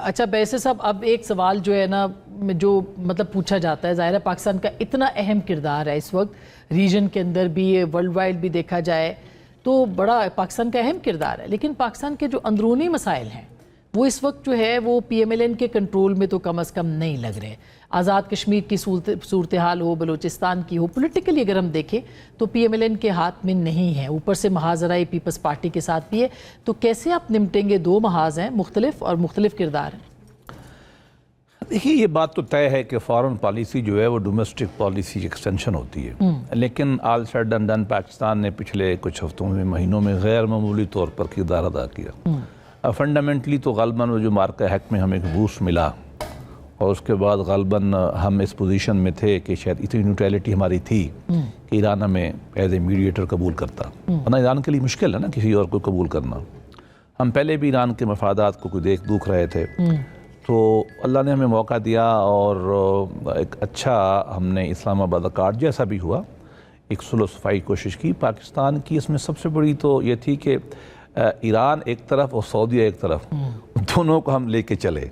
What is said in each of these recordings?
اچھا بیسے صاحب، اب ایک سوال جو ہے نا جو مطلب پوچھا جاتا ہے، ظاہر ہے پاکستان کا اتنا اہم کردار ہے اس وقت ریجن کے اندر بھی، ورلڈ وائڈ بھی دیکھا جائے تو بڑا پاکستان کا اہم کردار ہے، لیکن پاکستان کے جو اندرونی مسائل ہیں وہ اس وقت جو ہے وہ پی ایم ایل این کے کنٹرول میں تو کم از کم نہیں لگ رہے۔ آزاد کشمیر کی صورتحال ہو، بلوچستان کی ہو، پولیٹیکلی اگر ہم دیکھیں تو پی ایم ایل این کے ہاتھ میں نہیں ہے، اوپر سے محاذرہ پیپلز پارٹی کے ساتھ بھی ہے، تو کیسے آپ نمٹیں گے؟ دو محاذ ہیں مختلف اور مختلف کردار ہیں۔ دیکھیے یہ بات تو طے ہے کہ فارن پالیسی جو ہے وہ ڈومیسٹک پالیسی کی ایکسٹینشن ہوتی ہے، لیکن آل سیڈ اینڈ ڈن پاکستان نے پچھلے کچھ ہفتوں میں، مہینوں میں غیر معمولی طور پر کردار ادا کیا۔ فنڈامنٹلی تو غالباً وہ جو مارکہ حق میں ہمیں ایک بوسٹ ملا، اور اس کے بعد غالباً ہم اس پوزیشن میں تھے کہ شاید اتنی نیوٹرلٹی ہماری تھی کہ ایران ہمیں ایز اے میڈیٹر قبول کرتا، ورنہ ایران کے لیے مشکل ہے نا کسی اور کو قبول کرنا۔ ہم پہلے بھی ایران کے مفادات کو کوئی دکھ رہے تھے، تو اللہ نے ہمیں موقع دیا اور ایک اچھا ہم نے اسلام آباد کارڈ جیسا بھی ہوا، ایک صلح صفائی کوشش کی پاکستان کی۔ اس میں سب سے بڑی تو یہ تھی کہ ایران ایک طرف اور سعودیہ ایک طرف، دونوں کو ہم لے کے چلے،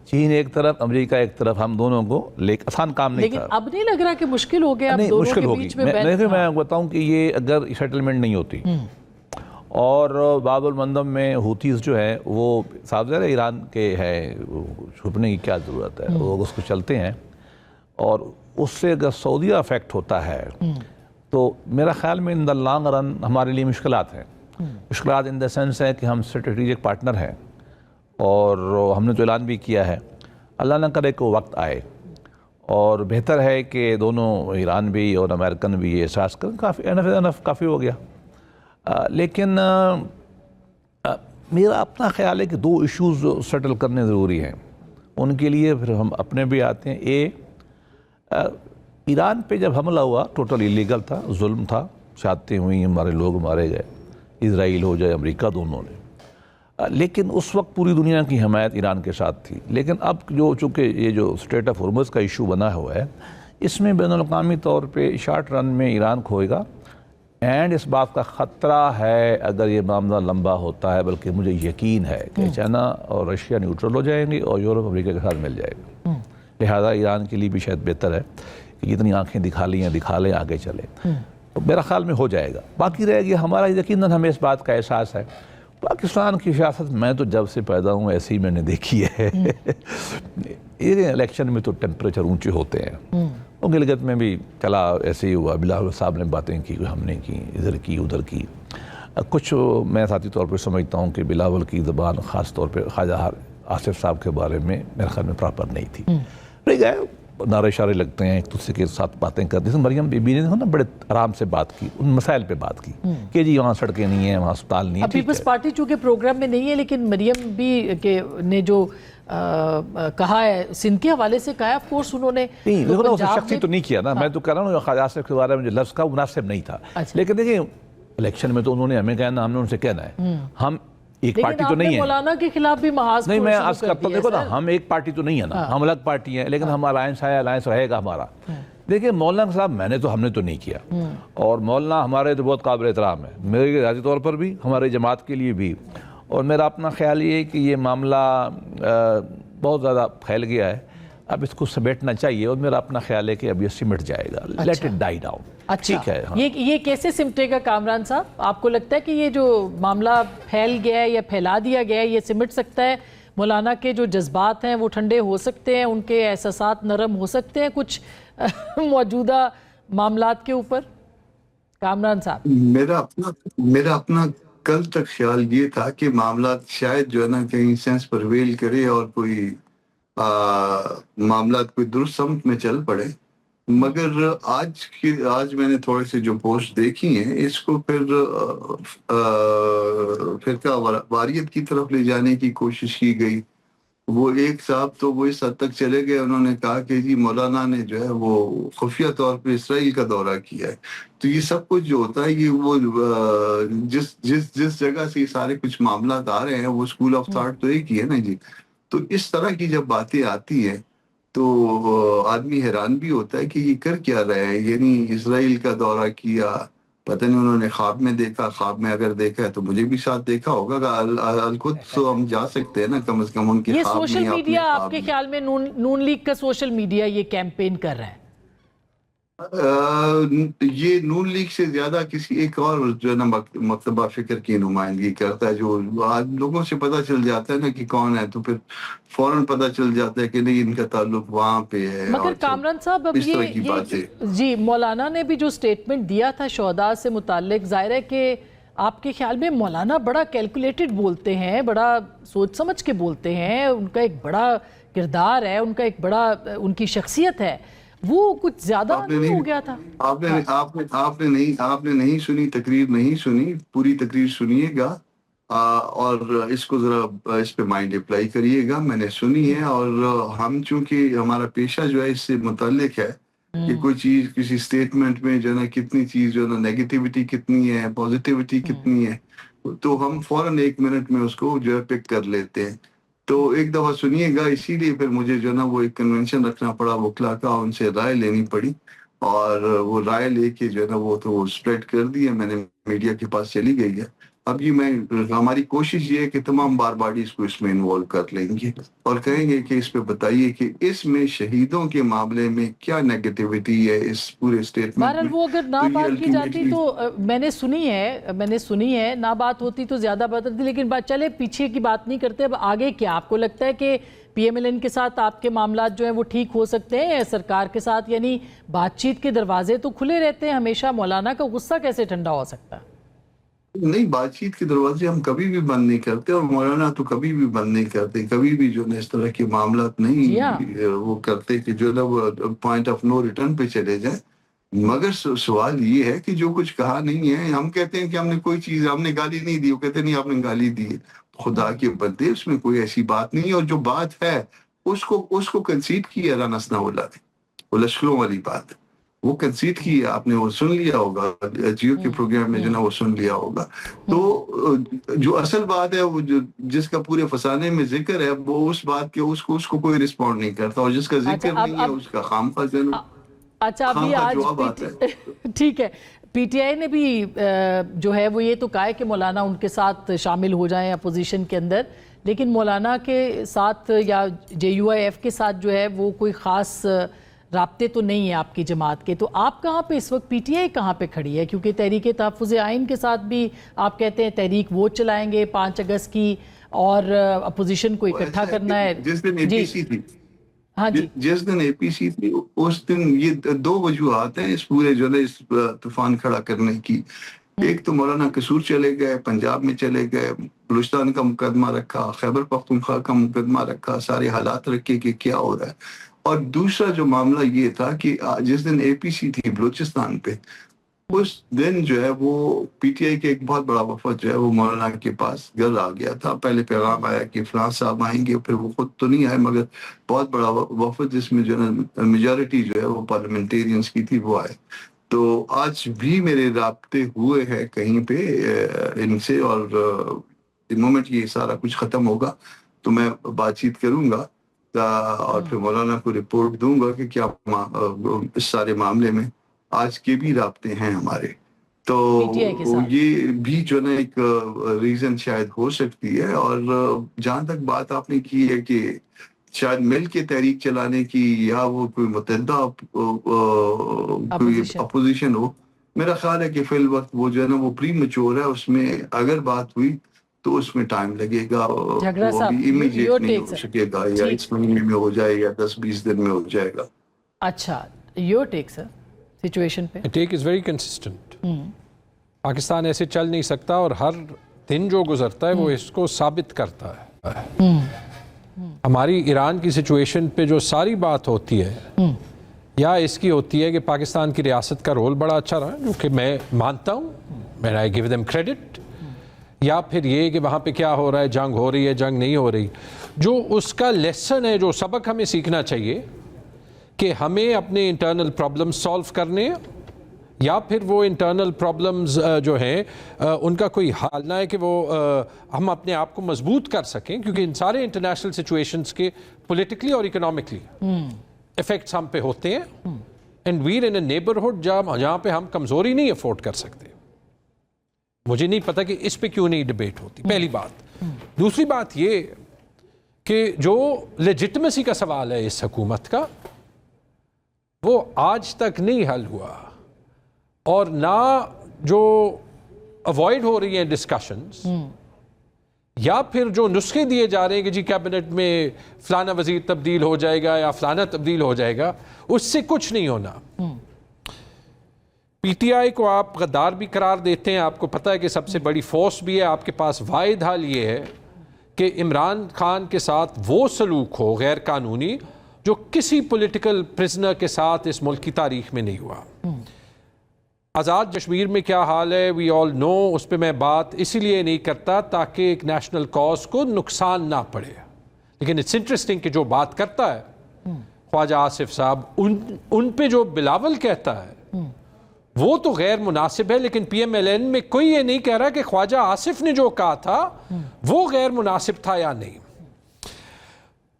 چین ایک طرف امریکہ ایک طرف، ہم دونوں کو لے کے، آسان کام نہیں تھا، لیکن اب نہیں لگ رہا کہ مشکل ہو گیا؟ اب دونوں کے بیچ میں بتاؤں کہ یہ اگر سیٹلمنٹ نہیں ہوتی اور باب المندب میں ہوتیز جو ہیں وہ صاحب ظاہر ایران کے ہے، چھپنے کی کیا ضرورت ہے، وہ اس کو چلتے ہیں، اور اس سے اگر سعودیہ افیکٹ ہوتا ہے تو میرا خیال میں ان دا لانگ رن ہمارے لیے مشکلات ہیں۔ مشکلات ان دا سینس ہے کہ ہم اسٹریٹجک پارٹنر ہیں، اور ہم نے تو اعلان بھی کیا ہے، اللہ نہ کرے کہ وقت آئے، اور بہتر ہے کہ دونوں ایران بھی اور امریکن بھی یہ احساس کریں کافی انف کافی ہو گیا۔ لیکن میرا اپنا خیال ہے کہ دو ایشوز سیٹل کرنے ضروری ہیں، ان کے لیے پھر ہم اپنے بھی آتے ہیں۔ ایران پہ جب حملہ ہوا ٹوٹل ایلیگل تھا، ظلم تھا، شہادتیں ہوئیں، ہمارے لوگ مارے گئے، اسرائیل ہو جائے امریکہ دونوں نے، لیکن اس وقت پوری دنیا کی حمایت ایران کے ساتھ تھی۔ لیکن اب جو چونکہ یہ جو اسٹریٹ آف ہرمز کا ایشو بنا ہوا ہے، اس میں بین الاقوامی طور پہ شارٹ رن میں ایران کھوئے گا، اینڈ اس بات کا خطرہ ہے اگر یہ معاملہ لمبا ہوتا ہے، بلکہ مجھے یقین ہے کہ چائنا اور رشیا نیوٹرل ہو جائیں گے اور یورپ امریکہ کے ساتھ مل جائے گا، لہذا ایران کے لیے بھی شاید بہتر ہے کہ جتنی آنکھیں دکھا لیں آگے چلے، تو میرا خیال میں ہو جائے گا۔ باقی رہے گی ہمارا یقیناً ہمیں اس بات کا احساس ہے، پاکستان کی سیاست میں تو جب سے پیدا ہوں ایسی ہی میں نے دیکھی ہے، الیکشن میں تو ٹیمپریچر اونچے ہوتے ہیں، وہ گلگت میں بھی چلا ایسے ہی ہوا، بلاول صاحب نے باتیں کی، ہم نے کی، ادھر کی ادھر کی، کچھ میں ذاتی طور پہ سمجھتا ہوں کہ بلاول کی زبان خاص طور پہ خواجہ آصف صاحب کے بارے میں میرے خیال میں پراپر نہیں تھی، رہ گئے نعرے اشارے لگتے ہیں، ایک دوسرے کے ساتھ باتیں کرتے ہیں۔ مریم بی بی نے نا بڑے آرام سے بات کی، ان مسائل پہ بات کی کہ جی وہاں سڑکیں نہیں ہیں، وہاں اسپتال نہیں ہیں۔ پیپلز پارٹی چونکہ پروگرام میں نہیں ہے، لیکن مریم بھی نے جو کہا ہے سندھ کے حوالے سے کہا ہے، آف کورس انہوں نے شخصی تو نہیں کیا نا، میں تو کہہ رہا ہوں خواجہ آصف کے بارے میں جو لفظ کا مناسب نہیں تھا، لیکن دیکھیں الیکشن میں تو انہوں نے ہمیں کہنا، ہم نے ان سے کہنا ہے، ہم ایک پارٹی تو نہیں ہے، مولانا کے خلاف بھی محاذ نہیں، میں عرض کرتا ہوں، دیکھو نا ہم ایک پارٹی تو نہیں ہے نا، ہم الگ پارٹی ہیں، لیکن ہمارا الائنس ہے، الائنس رہے گا ہمارا۔ دیکھیں مولانا صاحب ہم نے تو نہیں کیا، اور مولانا ہمارے تو بہت قابل احترام ہے، میرے ذاتی طور پر بھی، ہماری جماعت کے لیے بھی، اور میرا اپنا خیال یہ ہے کہ یہ معاملہ بہت زیادہ پھیل گیا ہے، اب اس کو سمیٹنا چاہیے، اور میرا اپنا خیال ہے کہ اب یہ سمٹ جائے گا، لیٹ اٹ ڈائی ڈاؤن۔ ٹھیک ہے، یہ کیسے سمٹے گا کامران صاحب؟ آپ کو لگتا ہے کہ یہ جو معاملہ پھیل گیا ہے یا پھیلا دیا گیا ہے یہ سمٹ سکتا ہے؟ مولانا کے جو جذبات ہیں وہ ٹھنڈے ہو سکتے ہیں، ان کے احساسات نرم ہو سکتے ہیں کچھ موجودہ معاملات کے اوپر؟ کامران صاحب، میرا اپنا کل تک خیال یہ تھا کہ معاملات شاید جو ہے نا کہیں سینس پرویل کرے اور کوئی معاملات کوئی درست سمت میں چل پڑے، مگر آج میں نے تھوڑے سے جو پوسٹ دیکھی ہیں اس کو پھر فرقہ واریت کی طرف لے جانے کی کوشش کی گئی۔ وہ ایک صاحب تو وہ اس حد تک چلے گئے، انہوں نے کہا کہ جی مولانا نے جو ہے وہ خفیہ طور پہ اسرائیل کا دورہ کیا ہے۔ تو یہ سب کچھ جو ہوتا ہے یہ وہ جس جگہ سے یہ سارے کچھ معاملات آ رہے ہیں وہ اسکول آف تھاٹ تو ایک ہی ہے نا جی۔ تو اس طرح کی جب باتیں آتی ہیں تو آدمی حیران بھی ہوتا ہے کہ یہ کر کیا رہے ہیں، یعنی اسرائیل کا دورہ کیا، پتہ نہیں انہوں نے خواب میں دیکھا، خواب میں اگر دیکھا ہے تو مجھے بھی ساتھ دیکھا ہوگا، القدس تو ہم جا سکتے ہیں نا کم از کم ان کے یہ خواب میں. سوشل میڈیا آپ کے خیال میں نون لیگ کا سوشل میڈیا یہ کیمپین کر رہا ہے؟ یہ نون لیگ سے زیادہ کسی ایک اور جو ہے نا مکتبہ فکر کی نمائندگی کرتا ہے، جو لوگوں سے پتہ چل جاتا ہے نا کہ کون ہے تو پھر فوراً پتہ چل جاتا ہے کہ نہیں ان کا تعلق وہاں پہ ہے. مگر کامران صاحب اب اس طرح کی باتیں جی مولانا نے بھی جو سٹیٹمنٹ دیا تھا شہداء سے متعلق، ظاہر ہے کہ آپ کے خیال میں مولانا بڑا کیلکولیٹڈ بولتے ہیں، بڑا سوچ سمجھ کے بولتے ہیں، ان کا ایک بڑا کردار ہے، ان کا ایک بڑا ان کی شخصیت ہے، وہ کچھ زیادہ نہیں ہو گیا تھا؟ آپ نے نہیں سنی، تقریر نہیں سنی، پوری تقریر سنیے گا اور اس کو ذرا اس پہ مائنڈ اپلائی کریے گا. میں نے سنی ہے اور ہم چونکہ ہمارا پیشہ جو ہے اس سے متعلق ہے کہ کوئی چیز کسی سٹیٹمنٹ میں جو ہے نا کتنی چیز جو ہے نا نیگیٹیوٹی کتنی ہے، پازیٹیوٹی کتنی ہے، تو ہم فوراً 1 منٹ میں اس کو جو ہے پک کر لیتے ہیں. تو ایک دفعہ سنیے گا، اسی لیے پھر مجھے جو ہے نا وہ ایک کنونشن رکھنا پڑا وکلا کا، ان سے رائے لینی پڑی اور وہ رائے لے کے جو ہے نا وہ تو اسپریڈ کر دی ہے، میں نے میڈیا کے پاس چلی گئی ہے. اب یہ ہماری کوشش یہ ہے کہ تمام بار باڈیز کو اس میں انوالو کر لیں گے اور کہیں گے کہ اس پہ بتائیے کہ اس میں شہیدوں کے معاملے میں کیا نیگیٹیوٹی ہے اس پورے اسٹیٹمنٹ میں. بہرحال وہ اگر نہ بات کی جاتی تو میں نے سنی ہے نہ بات ہوتی تو زیادہ بہتر تھی، لیکن بات چلے پیچھے کی بات نہیں کرتے. اب آگے کیا آپ کو لگتا ہے کہ پی ایم ایل این کے ساتھ آپ کے معاملات جو ہیں وہ ٹھیک ہو سکتے ہیں سرکار کے ساتھ؟ یعنی بات چیت کے دروازے تو کھلے رہتے ہیں ہمیشہ، مولانا کا غصہ کیسے ٹھنڈا ہو سکتا ہے؟ نہیں، بات چیت کے دروازے ہم کبھی بھی بند نہیں کرتے اور مولانا تو کبھی بھی بند نہیں کرتے، کبھی بھی جو ہے اس طرح کے معاملات نہیں وہ کرتے کہ جو ہے وہ پوائنٹ آف نو ریٹرن پہ چلے جائیں. مگر سوال یہ ہے کہ جو کچھ کہا نہیں ہے، ہم کہتے ہیں کہ ہم نے کوئی چیز، ہم نے گالی نہیں دی، وہ کہتے نہیں آپ نے گالی دی ہے. خدا کے بندے اس میں کوئی ایسی بات نہیں ہے، اور جو بات ہے اس کو کنسیڈ کیا رانا ثناءاللہ نے، وہ لشکروں والی بات وہ کنسیڈ کی ہے، آپ نے وہ سن لیا ہوگا جیو کے پروگرام میں جو نا وہ سن لیا ہوگا. تو جو اصل بات ہے وہ جس کا پورے فسانے میں ذکر ہے، وہ اس بات کے اس کو کوئی رسپونڈ نہیں کرتا، اور جس کا ذکر نہیں ہے اس کا خامخواہ اچھا ابھی آج ٹھیک ہے پی ٹی آئی نے بھی جو ہے وہ یہ تو کہا ہے کہ مولانا ان کے ساتھ شامل ہو جائیں اپوزیشن کے اندر، لیکن مولانا کے ساتھ یا جے یو آئی ایف کے ساتھ جو ہے وہ کوئی خاص رابطے تو نہیں ہیں آپ کی جماعت کے. تو آپ کہاں پہ اس وقت، پی ٹی آئی کہاں پہ کھڑی ہے؟ کیونکہ تحریک تحفظ آئین کے ساتھ بھی آپ کہتے ہیں تحریک ووٹ چلائیں گے 5 اگست کی اور اپوزیشن کو اکٹھا کرنا ہے. جس دن اے پی سی تھی، ہاں جی جس دن اے پی سی تھی اس دن یہ 2 وجوہات ہیں اس پورے جو ہے اس طوفان کھڑا کرنے کی. ایک تو مولانا قصور چلے گئے، پنجاب میں چلے گئے، بلوچستان کا مقدمہ رکھا، خیبر پختونخوا کا مقدمہ رکھا، سارے حالات رکھے کہ کیا ہو رہا ہے. اور دوسرا جو معاملہ یہ تھا کہ جس دن اے پی سی تھی بلوچستان پہ، اس دن جو ہے وہ پی ٹی آئی کے ایک بہت بڑا وفد جو ہے وہ مولانا کے پاس گھر آ گیا تھا. پہلے پیغام آیا کہ فلاں صاحب آئیں گے، پھر وہ خود تو نہیں آئے مگر بہت بڑا وفد جس میں جو ہے میجورٹی جو ہے وہ پارلیمنٹیرینز کی تھی وہ آئے. تو آج بھی میرے رابطے ہوئے ہیں کہیں پہ ان سے، اور مومنٹ یہ سارا کچھ ختم ہوگا تو میں بات چیت کروں گا اور پھر مولانا کو رپورٹ دوں گا کہ کیا اس سارے معاملے میں آج کے بھی رابطے ہیں ہمارے. تو یہ بھی جو نا ایک ریزن شاید ہو سکتی ہے. اور جہاں تک بات آپ نے کی ہے کہ شاید مل کے تحریک چلانے کی یا وہ کوئی متحدہ کوئی اپوزیشن ہو، میرا خیال ہے کہ فی الوقت وہ جو ہے نا وہ پری میچور ہے. اس میں اگر بات ہوئی تو اس میں ٹائم لگے گا، وہ بھی امیڈیٹ نہیں ہو سکے گا، یا اس مہینے میں ہو جائے یا 10-20 دن میں ہو جائے گا. اچھا یور ٹیک سر سچویشن پہ؟ ٹیک از ویری کنسسٹنٹ. پاکستان ایسے چل نہیں سکتا، اور ہر دن جو گزرتا ہے وہ اس کو ثابت کرتا ہے. ہماری ایران کی سچویشن پہ جو ساری بات ہوتی ہے یا اس کی ہوتی ہے کہ پاکستان کی ریاست کا رول بڑا اچھا رہا، جو کہ میں مانتا ہوں، میں آئی گیو دیم کریڈٹ، یا پھر یہ کہ وہاں پہ کیا ہو رہا ہے، جنگ ہو رہی ہے، جنگ نہیں ہو رہی. جو اس کا لیسن ہے، جو سبق ہمیں سیکھنا چاہیے کہ ہمیں اپنے انٹرنل پرابلم سالو کرنے، یا پھر وہ انٹرنل پرابلمز جو ہیں ان کا کوئی حال نہ ہے کہ وہ ہم اپنے آپ کو مضبوط کر سکیں، کیونکہ ان سارے انٹرنیشنل سچویشنز کے پولیٹیکلی اور اکنامکلی افیکٹس ہم پہ ہوتے ہیں. And where in a neighbourhood جہاں پہ ہم کمزوری نہیں افورڈ کر سکتے. مجھے نہیں پتا کہ اس پہ کیوں نہیں ڈبیٹ ہوتی، پہلی بات۔ دوسری بات یہ کہ جو لیجٹمیسی کا سوال ہے اس حکومت کا، وہ آج تک نہیں حل ہوا، اور نہ جو اوائڈ ہو رہی ہیں ڈسکشنز، یا پھر جو نسخے دیے جا رہے ہیں کہ جی کیبنٹ میں فلانا وزیر تبدیل ہو جائے گا یا فلانا تبدیل ہو جائے گا، اس سے کچھ نہیں ہونا۔ پی ٹی آئی کو آپ غدار بھی قرار دیتے ہیں، آپ کو پتہ ہے کہ سب سے بڑی فورس بھی ہے، آپ کے پاس واحد حل یہ ہے کہ عمران خان کے ساتھ وہ سلوک ہو غیر قانونی جو کسی پولیٹیکل پرزنر کے ساتھ اس ملک کی تاریخ میں نہیں ہوا۔ آزاد کشمیر میں کیا حال ہے وی آل نو، اس پہ میں بات اسی لیے نہیں کرتا تاکہ ایک نیشنل کاز کو نقصان نہ پڑے، لیکن اٹس انٹرسٹنگ کہ جو بات کرتا ہے خواجہ آصف صاحب، ان پہ جو بلاول کہتا ہے وہ تو غیر مناسب ہے، لیکن پی ایم ایل این میں کوئی یہ نہیں کہہ رہا کہ خواجہ آصف نے جو کہا تھا وہ غیر مناسب تھا یا نہیں۔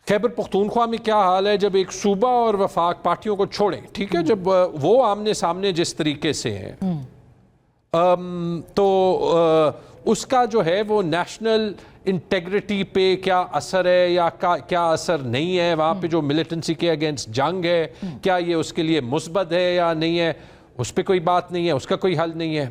خیبر پختونخوا میں کیا حال ہے جب ایک صوبہ اور وفاق پارٹیوں کو چھوڑیں، ٹھیک ہے، جب وہ آمنے سامنے جس طریقے سے ہیں تو اس کا جو ہے وہ نیشنل انٹیگریٹی پہ کیا اثر ہے یا کیا اثر نہیں ہے، وہاں پہ جو ملیٹنسی کے اگینسٹ جنگ ہے کیا یہ اس کے لیے مثبت ہے یا نہیں ہے، اس پہ کوئی بات نہیں ہے، اس کا کوئی حل نہیں ہے۔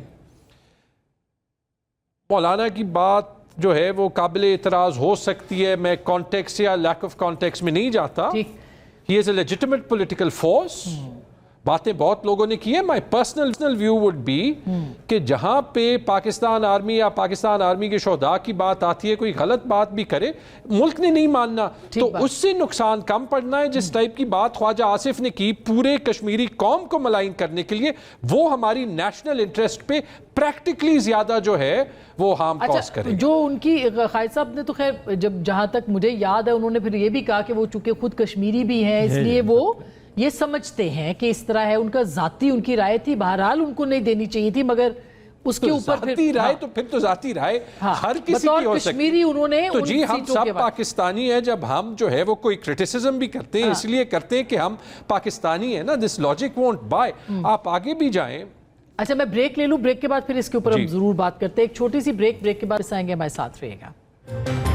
مولانا کی بات جو ہے وہ قابل اعتراض ہو سکتی ہے، میں کانٹیکس یا لیک آف کانٹیکس میں نہیں جاتا۔ He is a legitimate political force, باتیں بہت لوگوں نے کی ہیں۔ My personal view would be کہ جہاں پہ پاکستان آرمی یا پاکستان آرمی کے شہداء کی بات آتی ہے، کوئی غلط بات بھی کرے، ملک نے نہیں ماننا تو اس سے نقصان کم پڑنا ہے۔ جس ٹائپ کی بات خواجہ آصف نے کی پورے کشمیری قوم کو ملائن کرنے کے لیے، وہ ہماری نیشنل انٹرسٹ پہ پریکٹیکلی زیادہ جو ہے وہ ہارم کاز کرے۔ جو ان کی قائد صاحب نے تو خیر جہاں تک مجھے یاد ہے انہوں نے پھر یہ بھی کہا کہ وہ چونکہ خود کشمیری بھی ہیں اس لیے وہ یہ سمجھتے ہیں کہ اس طرح ہے، ان کا ذاتی ان کی رائے تھی، بہرحال ان کو نہیں دینی چاہیے تھی، مگر اس کے اوپر ذاتی رائے تو پھر تو ذاتی رائے ہر کسی کی ہو سکتی ہے۔ تو جی ہم سب پاکستانی ہیں، جب ہم جو ہے وہ کوئی کرٹیسزم بھی کرتے ہیں اس لیے کرتے ہیں کہ ہم پاکستانی ہیں نا، دس لاجک وونٹ بائی۔ آپ آگے بھی جائیں۔ اچھا میں بریک لے لوں، بریک کے بعد پھر اس کے اوپر ہم ضرور بات کرتے ہیں، ایک چھوٹی سی بریک کے بعد آئیں گے، ہمارے ساتھ رہیے گا۔